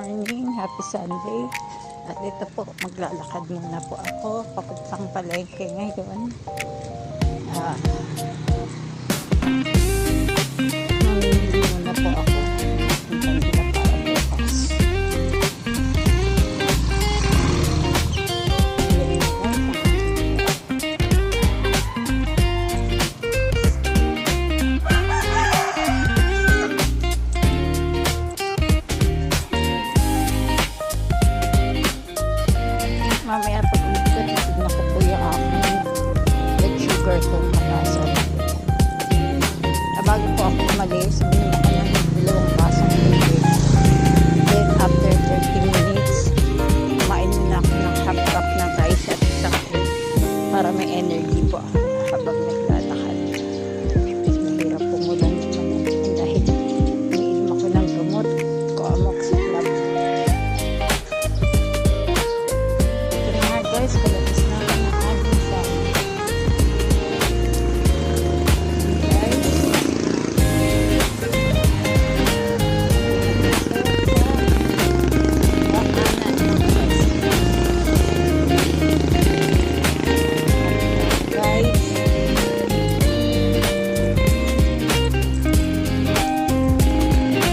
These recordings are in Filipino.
morning, happy Sunday. At ito po, maglalakad muna po ako papuntang palengke ngayon. Mamimili muna po ako ng kanila para bukas. Mamaya po tignan ko po yung aking blood sugar kung mataas. Bago po ako umalis, uminom ako ng 2 basong tubig. Then after 30 minutes, kumain na ako ng half cup ng rice at isang egg para may energy po ako habang naglalakad. Mahirap pumulan naman dahil umiinom ako ng gamot ko amoxicillin. Guys, kalabas na ako ng ating saan. Guys. Guys.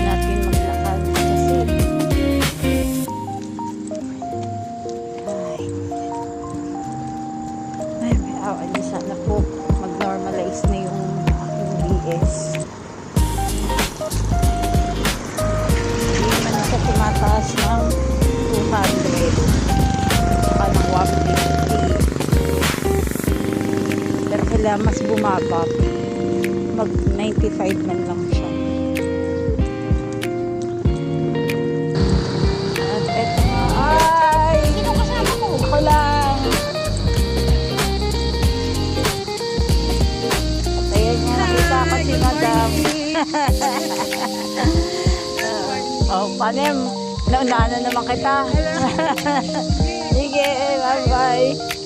Natin maglakad kasi ay sana po mag-normalize na yung aking BS. Hindi naman ako tumataas ng 200 saka ng 150. Pero kailangan mas bumaba, mag 95 man lang siya. At eto nga, ay sino kasama mo? Ako lang. Si Madam. Oh, panem. Naunahan na naman kita. Sige, bye-bye.